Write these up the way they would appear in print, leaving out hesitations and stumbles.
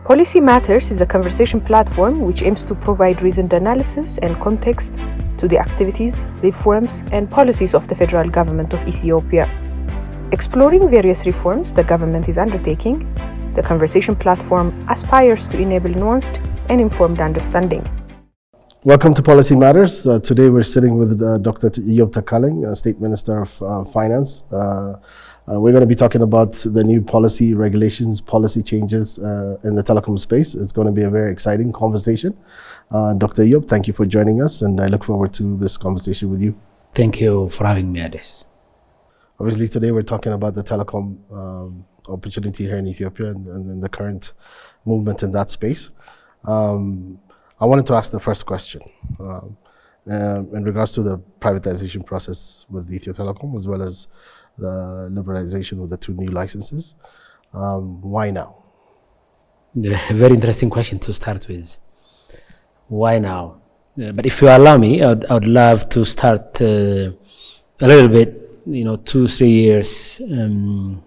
Policy Matters is a conversation platform which aims to provide reasoned analysis and context to the activities, reforms, and policies of the federal government of Ethiopia. Exploring various reforms the government is undertaking, the conversation platform aspires to enable nuanced and informed understanding. Welcome to Policy Matters. Today we're sitting with Dr. Eyob Tekalegn, State Minister of Finance. We're going to be talking about the new policy regulations, policy changes in the telecom space. It's going to be a very exciting conversation. Dr. Eyob, thank you for joining us, and I look forward to this conversation with you. Thank you for having me, Adis. Obviously, today we're talking about the telecom opportunity here in Ethiopia and the current movement in that space. I wanted to ask the first question in regards to the privatization process with Ethio Telecom, as well as the liberalization with the two new licenses. Why now? A very interesting question to start with. Why now? But if you allow me, I would love to start a little bit, 2-3 years down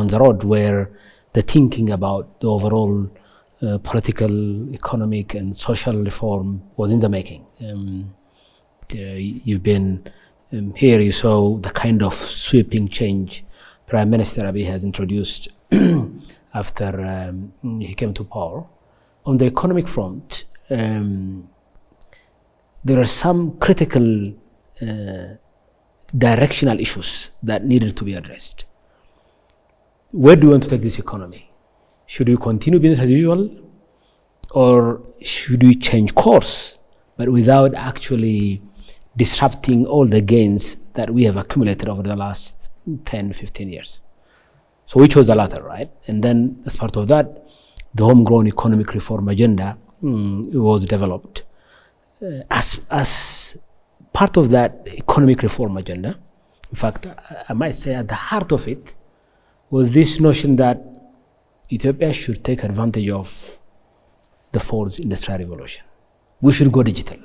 the road, where the thinking about the overall political, economic, and social reform was in the making. You've been here, you saw the kind of sweeping change Prime Minister Abiy has introduced after he came to power. On the economic front, there are some critical directional issues that needed to be addressed. Where do we want to take this economy? Should we continue business as usual, or should we change course, but without actually disrupting all the gains that we have accumulated over the last 10, 15 years? So we chose the latter, right? And then as part of that, the homegrown economic reform agenda was developed. As part of that economic reform agenda, in fact, I might say at the heart of it was this notion that Ethiopia should take advantage of the fourth industrial revolution. We should go digital.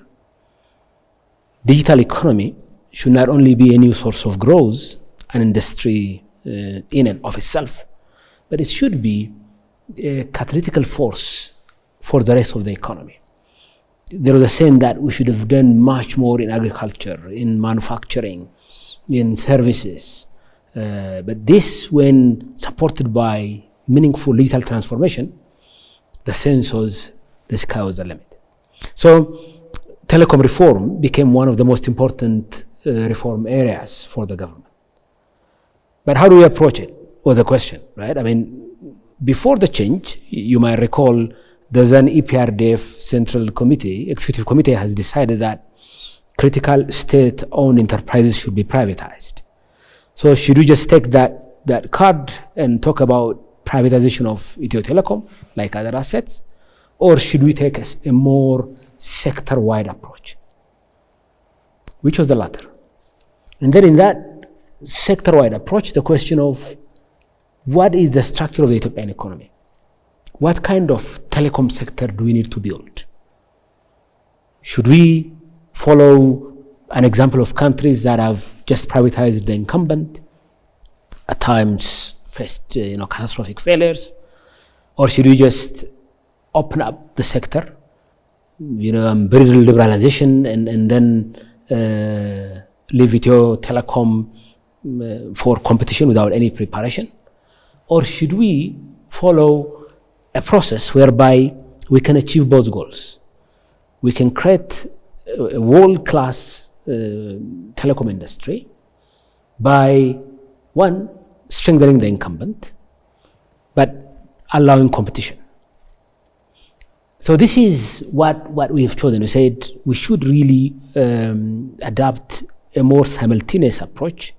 Digital economy should not only be a new source of growth and industry in and of itself, but it should be a catalytical force for the rest of the economy. There was a saying that we should have done much more in agriculture, in manufacturing, in services. But this, when supported by meaningful digital transformation, the sense was the sky was the limit. So telecom reform became one of the most important reform areas for the government. But how do we approach it was the question, right? I mean, before the change, you might recall there's an EPRDF Central Committee, Executive Committee has decided that critical state-owned enterprises should be privatized. So should we just take that card and talk about privatization of Ethio Telecom, like other assets, or should we take a more sector-wide approach? Which was the latter. And then in that sector-wide approach, the question of what is the structure of the Ethiopian economy? What kind of telecom sector do we need to build? Should we follow an example of countries that have just privatized the incumbent, at times faced catastrophic failures, or should we just open up the sector, bridge liberalization, and then leave Ethio Telecom for competition without any preparation? Or should we follow a process whereby we can achieve both goals? We can create a world-class telecom industry by, one, strengthening the incumbent, but allowing competition. So this is what we have chosen. We said we should really adopt a more simultaneous approach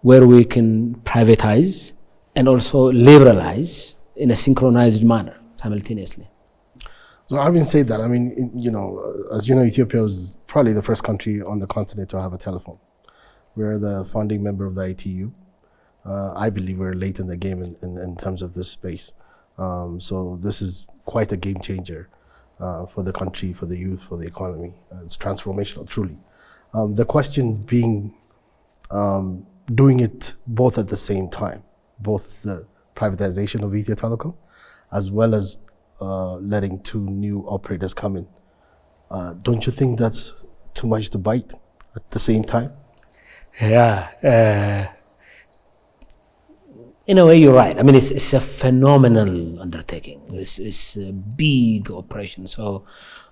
where we can privatize and also liberalize in a synchronized manner simultaneously. So having said that, I mean, as you know, Ethiopia was probably the first country on the continent to have a telephone. We're the founding member of the ITU. I believe we're late in the game in terms of this space. So this is quite a game changer for the country, for the youth, for the economy. It's transformational, truly. The question being, doing it both at the same time, both the privatization of Ethio Telecom as well as letting 2 new operators come in. Don't you think that's too much to bite at the same time? Yeah. In a way, you're right. I mean, it's a phenomenal undertaking. It's a big operation. So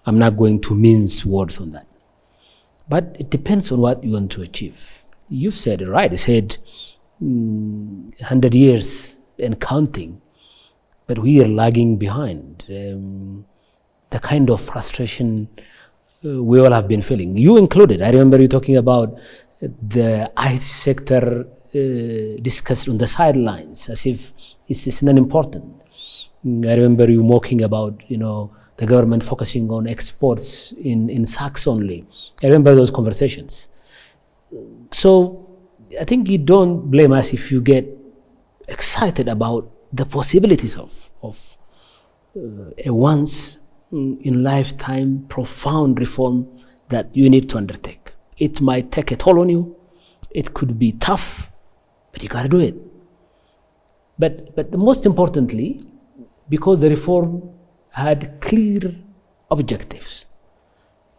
I'm not going to mince words on that. But it depends on what you want to achieve. You've said it right. You said 100 years and counting, but we are lagging behind. The kind of frustration we all have been feeling, you included. I remember you talking about the IT sector discussed on the sidelines as if it's non-important. I remember you mocking about, the government focusing on exports in sacks only. I remember those conversations. So I think you don't blame us if you get excited about the possibilities of a once in lifetime profound reform that you need to undertake. It might take a toll on you. It could be tough, but you got to do it. But most importantly, because the reform had clear objectives,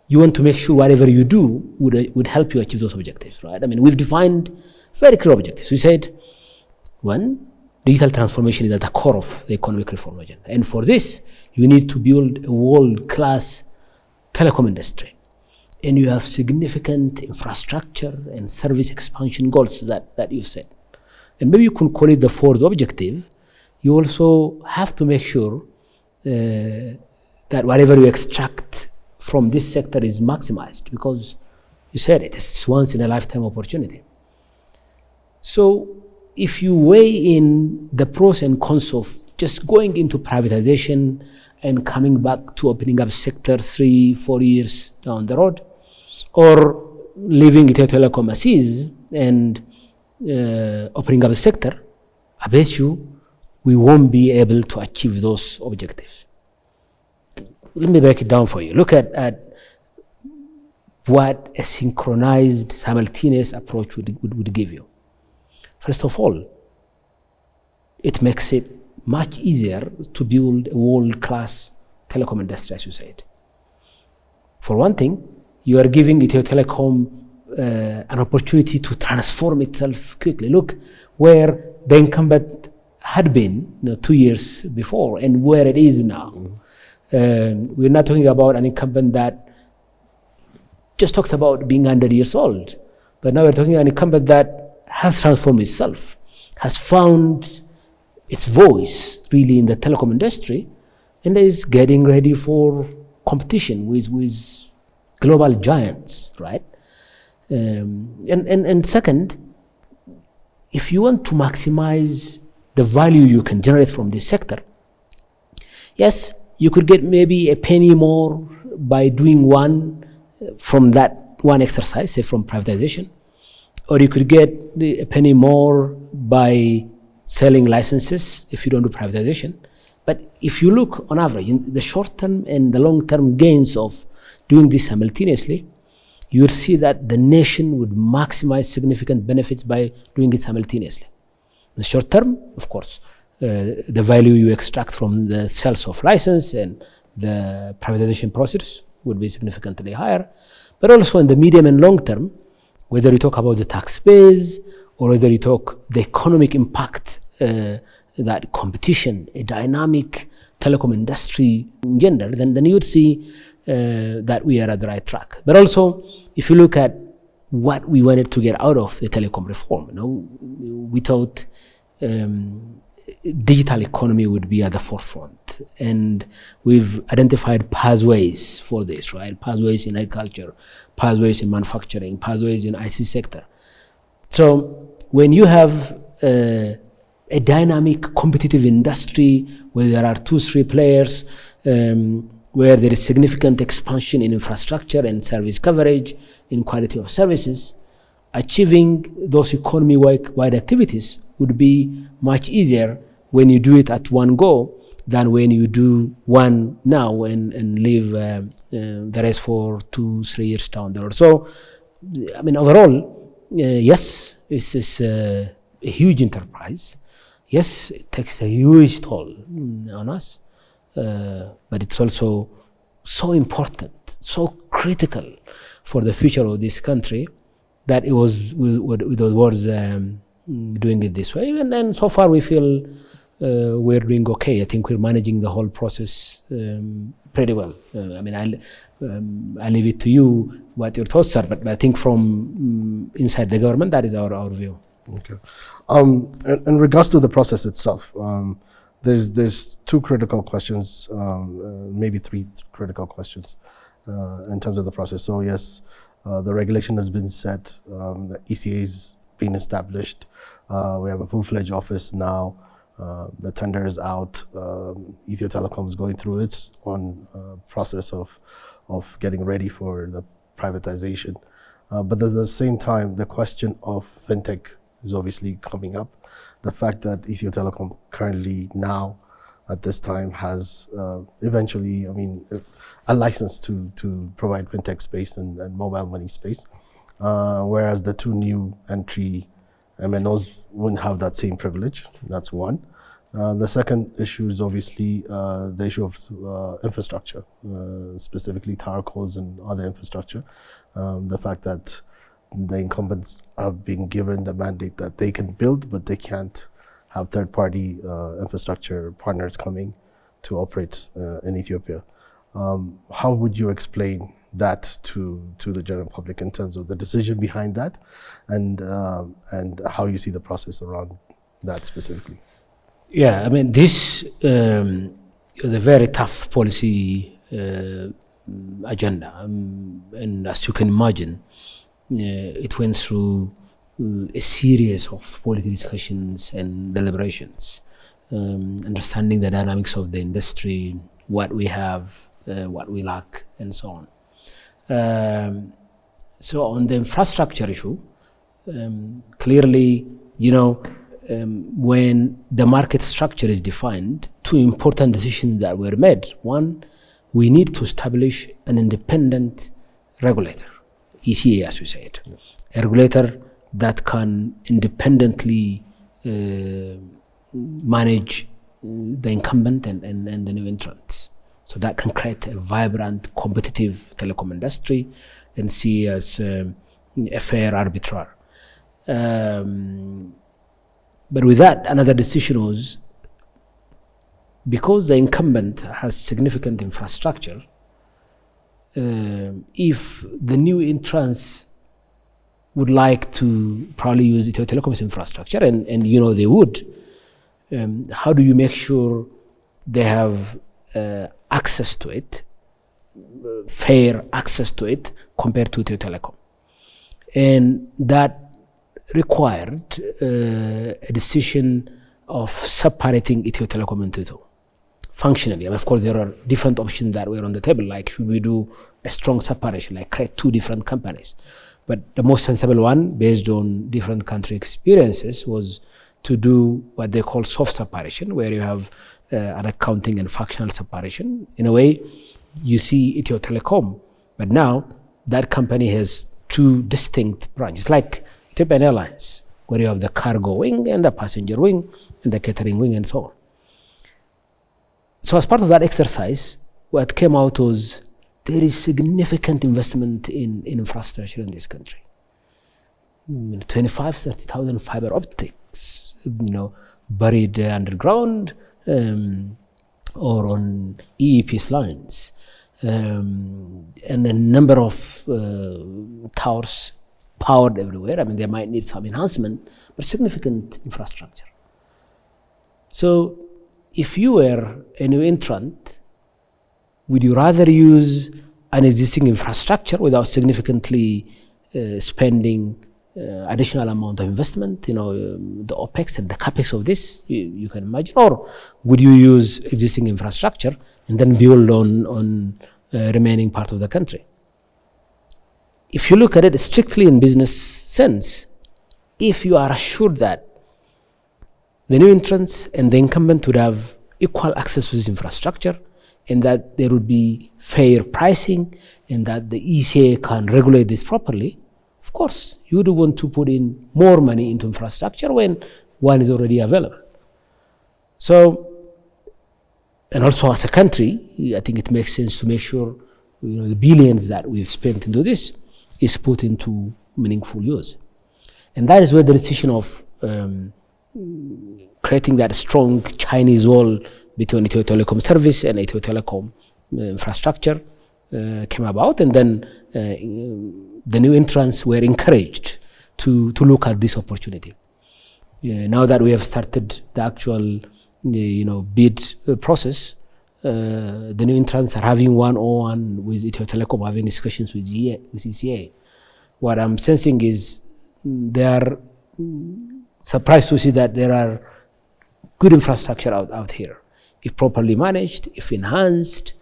you want to make sure whatever you do would help you achieve those objectives, right? I mean, we've defined very clear objectives. We said, 1, digital transformation is at the core of the economic reform agenda. And for this, you need to build a world-class telecom industry. And you have significant infrastructure and service expansion goals that you've set. And maybe you can call it the 4th objective. You also have to make sure that whatever you extract from this sector is maximized, because you said it's once in a lifetime opportunity. So if you weigh in the pros and cons of just going into privatization and coming back to opening up sector 3-4 years down the road, or leaving Telecom as is and opening up the sector, I bet you we won't be able to achieve those objectives. Let me break it down for you. Look at what a synchronized, simultaneous approach would give you. First of all, it makes it much easier to build a world-class telecom industry, as you said. For one thing, you are giving Telecom an opportunity to transform itself quickly. Look where the incumbent had been 2 years before and where it is now. We're not talking about an incumbent that just talks about being 100 years old, but now we're talking about an incumbent that has transformed itself, has found its voice really in the telecom industry, and is getting ready for competition with global giants, right? And second, if you want to maximize the value you can generate from this sector, yes, you could get maybe a penny more by doing one from that one exercise, say from privatization, or you could get a penny more by selling licenses if you don't do privatization. But if you look on average, in the short-term and the long-term gains of doing this simultaneously, you will see that the nation would maximize significant benefits by doing it simultaneously. In the short term, of course, the value you extract from the sales of license and the privatization process would be significantly higher. But also in the medium and long term, whether you talk about the tax base or whether you talk the economic impact that competition, a dynamic telecom industry engender, then you would see that we are at the right track. But also, if you look at what we wanted to get out of the telecom reform, we thought digital economy would be at the forefront, and we've identified pathways for this, right? Pathways in agriculture, pathways in manufacturing, pathways in IC sector. So when you have a dynamic competitive industry where there are 2-3 players, where there is significant expansion in infrastructure and service coverage, in quality of services, achieving those economy-wide activities would be much easier when you do it at one go than when you do one now and leave the rest for 2-3 years down the road. So, I mean, overall, yes, this is a huge enterprise. yes, it takes a huge toll on us, but it's also so important, so critical for the future of this country that it was worth doing it this way. And so far we feel we're doing okay. I think we're managing the whole process pretty well. I mean, I'll leave it to you what your thoughts are, but I think from inside the government, that is our view. Okay. In regards to the process itself, there's two critical questions, maybe three critical questions in terms of the process. So yes, the regulation has been set, the ECA is being established, we have a full-fledged office now, the tender is out, Ethio Telecom is going through its own process of getting ready for the privatization. But at the same time, the question of fintech is obviously coming up. The fact that Ethio Telecom currently now, at this time, has eventually, a license to provide fintech space and mobile money space, whereas the two new entry MNOs wouldn't have that same privilege. That's one. The second issue is obviously the issue of infrastructure, specifically towercos and other infrastructure. The fact that the incumbents have been given the mandate that they can build, but they can't have third-party infrastructure partners coming to operate in Ethiopia. How would you explain that to the general public in terms of the decision behind that, and how you see the process around that specifically? Yeah, I mean, this is a very tough policy agenda, and as you can imagine, it went through a series of policy discussions and deliberations, understanding the dynamics of the industry, what we have, what we lack, and so on. So on the infrastructure issue, clearly, when the market structure is defined, two important decisions that were made. One, we need to establish an independent regulator, ECA as we said, a regulator that can independently manage the incumbent and the new entrants. So that can create a vibrant, competitive telecom industry and see as a fair arbiter. But with that, another decision was, because the incumbent has significant infrastructure, if the new entrants would like to probably use Ethio Telecom's infrastructure, and they would, how do you make sure they have access to it, fair access to it, compared to Ethio Telecom? And that required a decision of separating Ethio Telecom into two, functionally. And of course, there are different options that were on the table, like should we do a strong separation, like create two different companies? But the most sensible one, based on different country experiences, was to do what they call soft separation, where you have an accounting and functional separation. In a way, you see Ethio Telecom, but now that company has two distinct branches, like Ethiopian Airlines, where you have the cargo wing and the passenger wing and the catering wing and so on. So as part of that exercise, what came out was there is significant investment in infrastructure in this country. 25,000-30,000 fiber optics, buried underground or on EEP's lines, and a number of towers powered everywhere. I mean, they might need some enhancement, but significant infrastructure. So if you were a new entrant, would you rather use an existing infrastructure without significantly spending additional amount of investment, the OPEX and the CAPEX of this, you can imagine, or would you use existing infrastructure and then build on remaining part of the country? If you look at it strictly in business sense, if you are assured that the new entrants and the incumbent would have equal access to this infrastructure, and that there would be fair pricing, and that the ECA can regulate this properly, of course, you would want to put in more money into infrastructure when one is already available. So, and also as a country, I think it makes sense to make sure the billions that we've spent into this is put into meaningful use. And that is where the decision of creating that strong Chinese wall between Ethio Telecom service and Ethio Telecom infrastructure came about, and then the new entrants were encouraged to look at this opportunity. Now that we have started the actual bid process, the new entrants are having one-on-one with Ethio Telecom, having discussions with ECA. What I'm sensing is they are surprised to see that there are good infrastructure out here. If properly managed, if enhanced,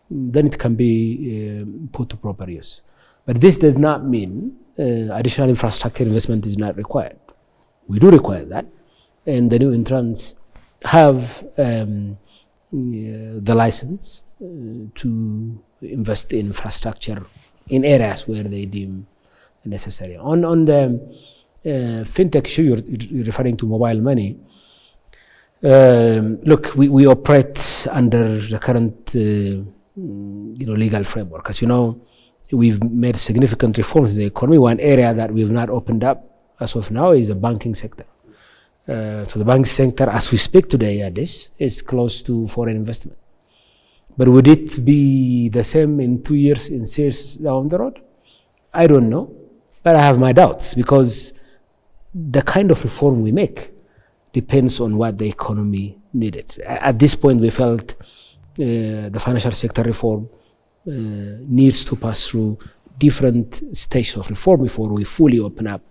then it can be put to proper use. But this does not mean additional infrastructure investment is not required. We do require that, and the new entrants have the license to invest in infrastructure in areas where they deem necessary. On the fintech issue, you're referring to mobile money. Look, we operate under the current legal framework. As you know, we've made significant reforms in the economy. One area that we've not opened up as of now is the banking sector. So the banking sector, as we speak today at this, is close to foreign investment. But would it be the same in 2 years, in 6 years down the road? I don't know, but I have my doubts, because the kind of reform we make depends on what the economy needed. At this point, we felt the financial sector reform needs to pass through different stages of reform before we fully open up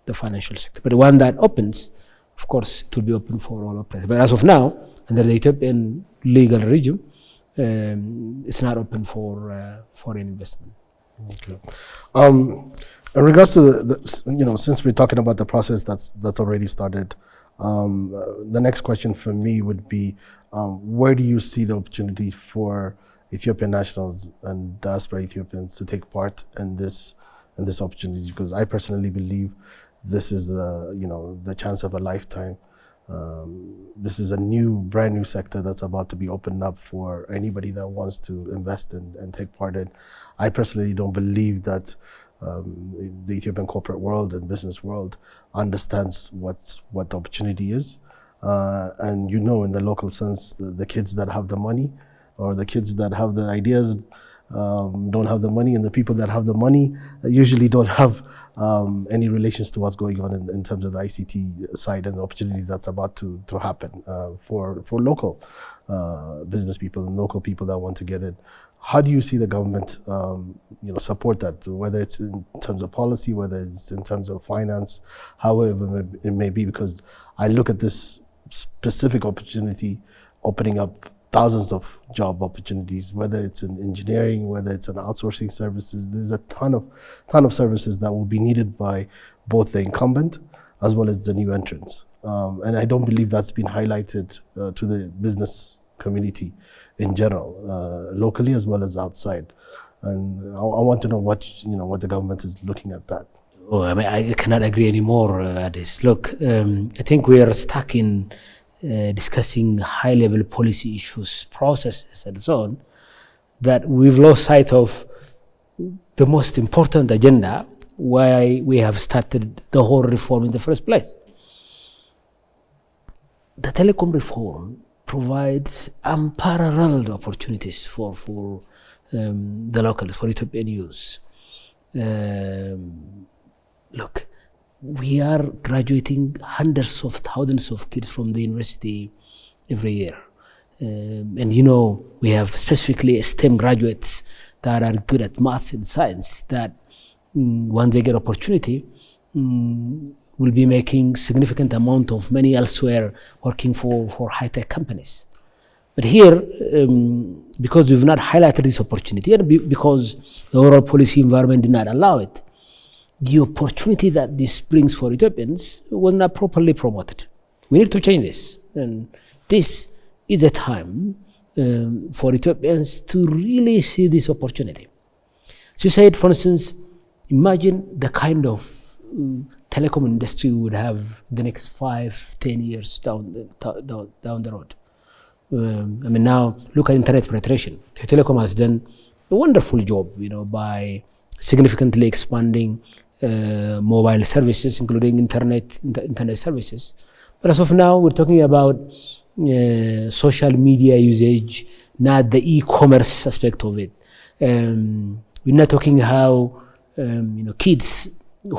the financial sector. But the one that opens, of course, it will be open for all operators. But as of now, under the Ethiopian legal regime, it's not open for foreign investment. Okay. In regards to since we're talking about the process that's already started, the next question for me would be, where do you see the opportunity for Ethiopian nationals and diaspora Ethiopians to take part in this opportunity? Because I personally believe this is the chance of a lifetime. This is a brand new sector that's about to be opened up for anybody that wants to invest and take part in. I personally don't believe that the Ethiopian corporate world and business world understands what the opportunity is. And in the local sense, the kids that have the money, or the kids that have the ideas, don't have the money, and the people that have the money usually don't have any relations to what's going on in terms of the ICT side and the opportunity that's about to happen for local business people and local people that want to get in. How do you see the government support that, whether it's in terms of policy, whether it's in terms of finance, however it may be? Because I look at this specific opportunity opening up thousands of job opportunities, whether it's in engineering, whether it's in outsourcing services. There's a ton of services that will be needed by both the incumbent as well as the new entrants. And I don't believe that's been highlighted to the business community in general, locally as well as outside. And I want to know what the government is looking at that. Oh, I cannot agree anymore at this. Look, I think we are stuck in discussing high-level policy issues, processes, and so on, that we've lost sight of the most important agenda, why we have started the whole reform in the first place. The telecom reform provides unparalleled opportunities for the locals, for Ethiopian youth. Look, we are graduating hundreds of thousands of kids from the university every year. And we have specifically STEM graduates that are good at maths and science, that when they get opportunity, will be making significant amount of money elsewhere, working for high-tech companies. But here, because we've not highlighted this opportunity, and because the overall policy environment did not allow it, the opportunity that this brings for Ethiopians was not properly promoted. We need to change this. And this is a time for Ethiopians to really see this opportunity. So you said, for instance, imagine the kind of telecom industry would have the next 5-10 years down the road. I mean, now look at internet penetration. Telecom has done a wonderful job, by significantly expanding mobile services, including internet services. But as of now, we're talking about social media usage, not the e-commerce aspect of it. We're not talking how kids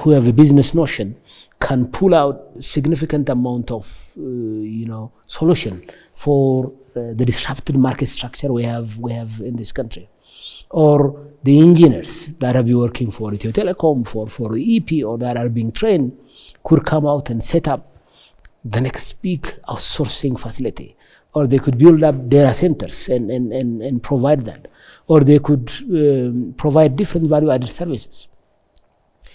who have a business notion can pull out significant amount of solution for the disrupted market structure we have in this country, or the engineers that have been working for Ethio Telecom, for EP, or that are being trained, could come out and set up the next big outsourcing facility, or they could build up data centers and provide that, or they could provide different value-added services.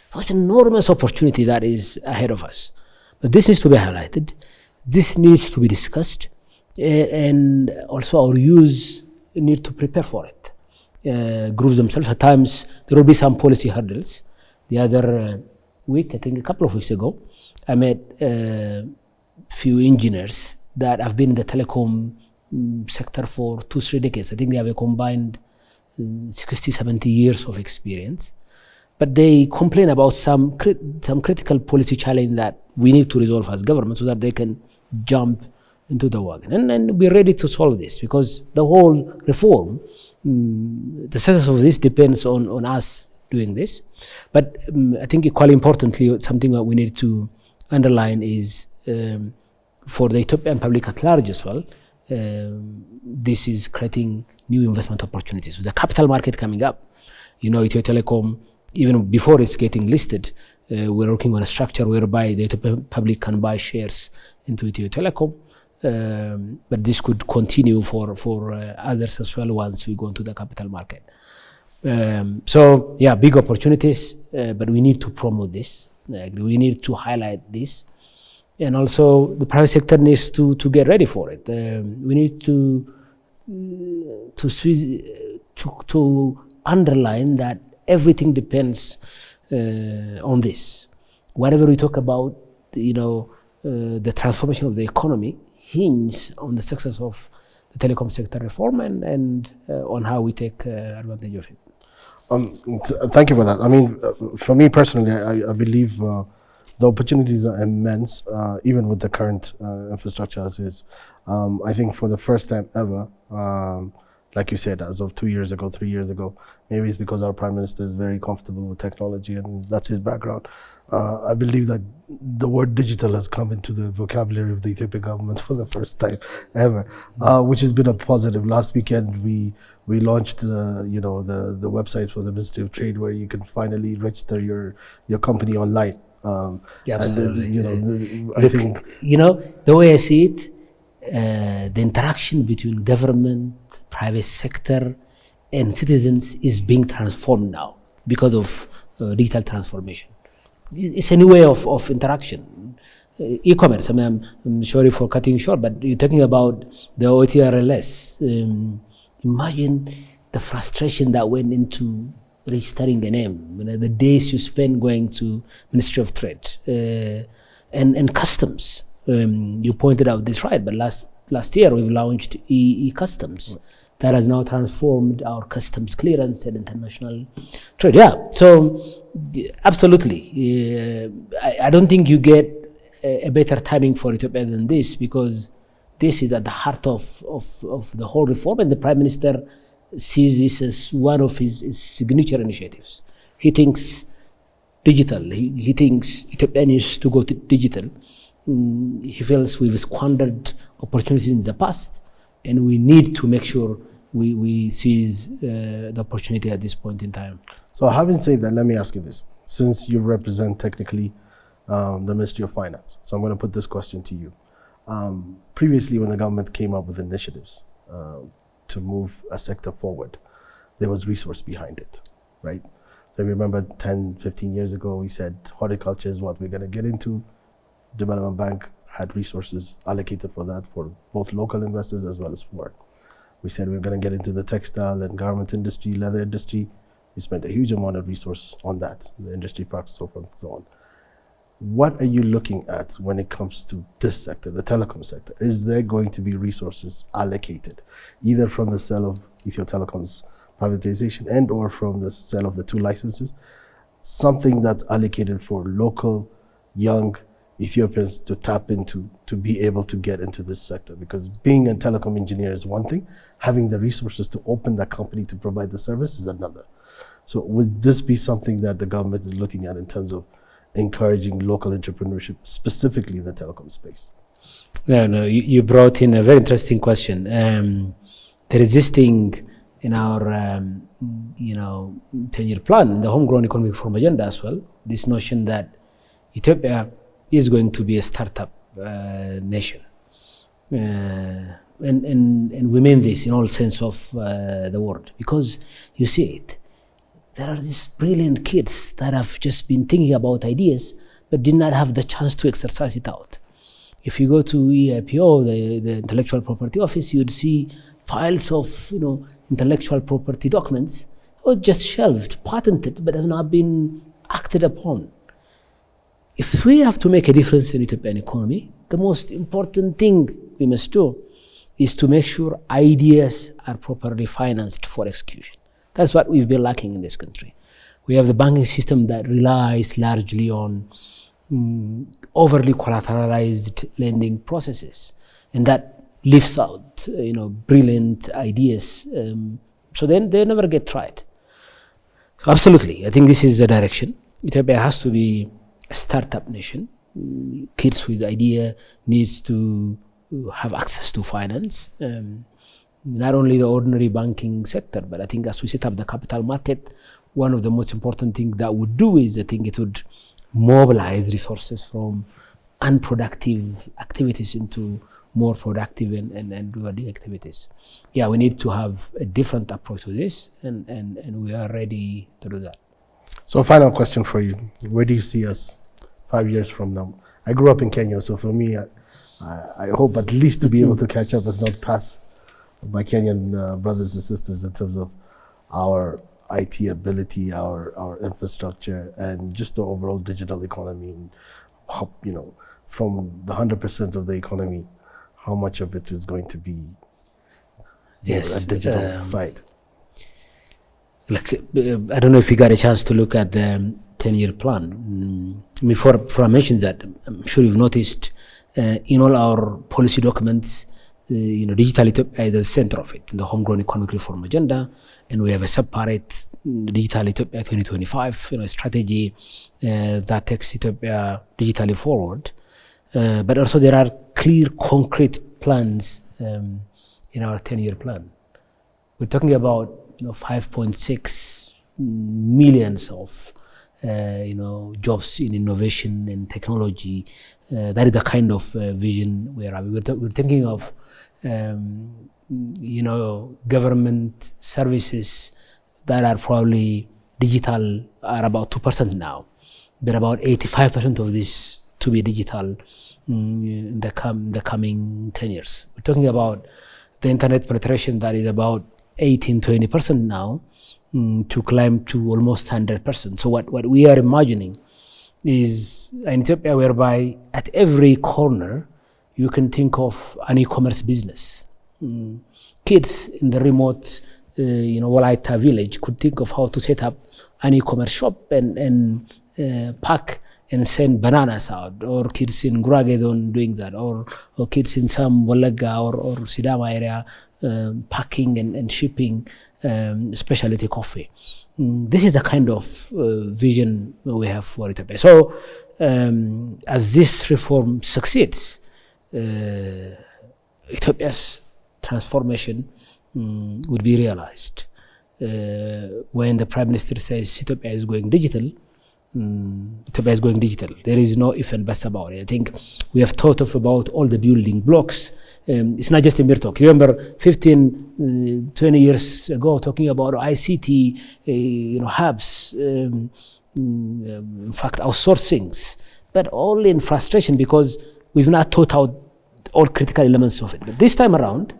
So it's an enormous opportunity that is ahead of us. But this needs to be highlighted. This needs to be discussed, and also our youth need to prepare for it. Groups themselves, at times there will be some policy hurdles. The other week, I think a couple of weeks ago, I met few engineers that have been in the telecom sector for 2-3 decades. I think they have a combined 60-70 years of experience. But they complain about some critical policy challenge that we need to resolve as government so that they can jump into the wagon. And we're ready to solve this, because the whole reform, the success of this depends on us doing this. But I think equally importantly, something that we need to underline is for the Ethiopian public at large as well, this is creating new investment opportunities. With the capital market coming up, Ethio Telecom, even before it's getting listed, we're working on a structure whereby the Ethiopian public can buy shares into Ethio Telecom. But this could continue for others as well once we go into the capital market. So yeah, big opportunities, but we need to promote this. We need to highlight this. And also the private sector needs to get ready for it. We need to underline that everything depends on this. Whatever we talk about, the transformation of the economy hinges on the success of the telecom sector reform and on how we take advantage of it. Thank you for that. I mean, for me personally, I believe the opportunities are immense, even with the current infrastructure as is. I think for the first time ever, like you said, as of 2 years ago, 3 years ago, maybe it's because our Prime Minister is very comfortable with technology and that's his background. I believe that the word digital has come into the vocabulary of the Ethiopian government for the first time ever, which has been a positive. Last weekend, we launched the website for the Ministry of Trade, where you can finally register your company online. Yeah, absolutely. I think the way I see it, the interaction between government, private sector, and citizens is being transformed now because of digital transformation. It's a new way of interaction. E-commerce, I mean, I'm sorry for cutting short, but you're talking about the OTRLS. Imagine the frustration that went into registering a name, the days you spend going to Ministry of Trade and customs. You pointed out this right, but last year we've launched e-customs that has now transformed our customs clearance and international trade. Yeah, so absolutely. I don't think you get a better timing for Ethiopia than this, because this is at the heart of the whole reform, and the Prime Minister sees this as one of his signature initiatives. He thinks digital. He thinks Ethiopia needs to go to digital. He feels we've squandered opportunities in the past, and we need to make sure we seize the opportunity at this point in time. So having said that, let me ask you this. Since you represent technically the Ministry of Finance, so I'm going to put this question to you. Previously, when the government came up with initiatives to move a sector forward, there was resource behind it, right? So remember 10, 15 years ago, we said horticulture is what we're going to get into. Development Bank had resources allocated for that, for both local investors as well as foreign. We said we're going to get into the textile and garment industry, leather industry. We spent a huge amount of resources on that, the industry parks, so forth and so on. what are you looking at when it comes to this sector, the telecom sector? Is there going to be resources allocated, either from the sale of Ethio Telecom's privatization and or from the sale of the 2 licenses, something that's allocated for local young Ethiopians to tap into, to be able to get into this sector? Because being a telecom engineer is one thing, having the resources to open that company to provide the service is another. So would this be something that the government is looking at in terms of encouraging local entrepreneurship, specifically in the telecom space? No, you brought in a very interesting question. There is this thing in our 10-year plan, the homegrown economic reform agenda as well, this notion that Ethiopia is going to be a startup nation. And we mean this in all sense of the word, because you see it. There are these brilliant kids that have just been thinking about ideas but did not have the chance to exercise it out. If you go to EIPO, the Intellectual Property Office, you'd see files of intellectual property documents that were just shelved, patented, but have not been acted upon. If we have to make a difference in Ethiopian economy, the most important thing we must do is to make sure ideas are properly financed for execution. That's what we've been lacking in this country. We have the banking system that relies largely on overly collateralized lending processes, and that leaves out brilliant ideas. So then they never get tried. So absolutely, I think this is the direction. Ethiopia has to be a startup nation. Kids with idea needs to have access to finance. Not only the ordinary banking sector, but I think as we set up the capital market, one of the most important things that would do is I think it would mobilize resources from unproductive activities into more productive and rewarding activities. Yeah, we need to have a different approach to this, and we are ready to do that. So a final question for you. Where do you see us 5 years from now? I grew up in Kenya, so for me, I hope at least to be able to catch up, if not pass my Kenyan brothers and sisters in terms of our IT ability, our infrastructure, and just the overall digital economy. And how, from the 100% of the economy, how much of it is going to be a digital side? Look, I don't know if you got a chance to look at the 10-year plan. Before I mention that, I'm sure you've noticed in all our policy documents, Digital Ethiopia is at the center of it, in the homegrown economic reform agenda, and we have a separate Digital Ethiopia 2025 strategy that takes Ethiopia digitally forward. But also there are clear, concrete plans in our 10-year plan. We're talking about 5.6 millions of jobs in innovation and technology. That is the kind of vision we are having. We're thinking of government services that are probably digital are about 2% now, but about 85% of this to be digital in the coming 10 years. We're talking about the internet penetration that is about 18-20% now, to climb to almost 100%. So what we are imagining is an Ethiopia whereby at every corner you can think of an e-commerce business. Kids in the remote Walaita village could think of how to set up an e-commerce shop and pack and send bananas out, or kids in Guragedon doing that, or kids in some Walaga or Sidama area packing and shipping specialty coffee. This is the kind of vision we have for Ethiopia. So as this reform succeeds, Ethiopia's transformation would be realized. When the Prime Minister says Ethiopia is going digital, Ethiopia is going digital. There is no if and buts about it. I think we have thought about all the building blocks. It's not just a mere talk. Remember 15, 20 years ago talking about ICT, hubs, in fact outsourcings, but all in frustration because we've not thought out all critical elements of it. But this time around,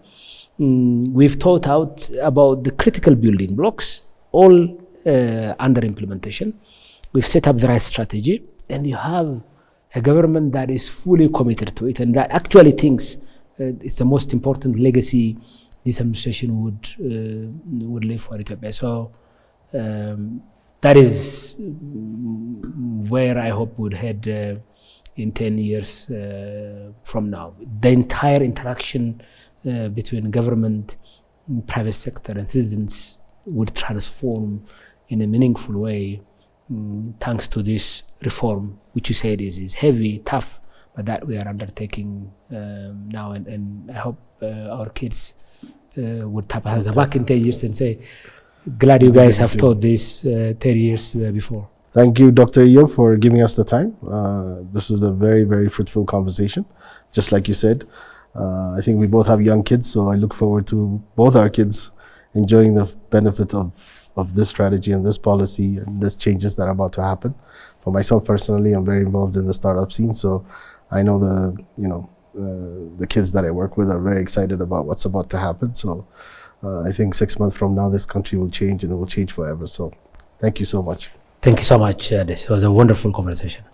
we've thought out about the critical building blocks, all under implementation. We've set up the right strategy, and you have a government that is fully committed to it and that actually thinks it's the most important legacy this administration would leave for Ethiopia. So that is where I hope we'll head in 10 years from now. The entire interaction between government, private sector and citizens would transform in a meaningful way thanks to this reform, which you said is heavy, tough, but that we are undertaking now. And I hope our kids would tap us back in 10 years and say, glad you guys have taught this 10 years before. Thank you, Dr. Eyob, for giving us the time. This was a very, very fruitful conversation. Just like you said, I think we both have young kids, so I look forward to both our kids enjoying the benefit of this strategy and this policy and these changes that are about to happen. For myself personally, I'm very involved in the startup scene, so I know the kids that I work with are very excited about what's about to happen. So I think 6 months from now, this country will change and it will change forever. So thank you so much. Thank you so much. This was a wonderful conversation.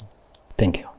Thank you.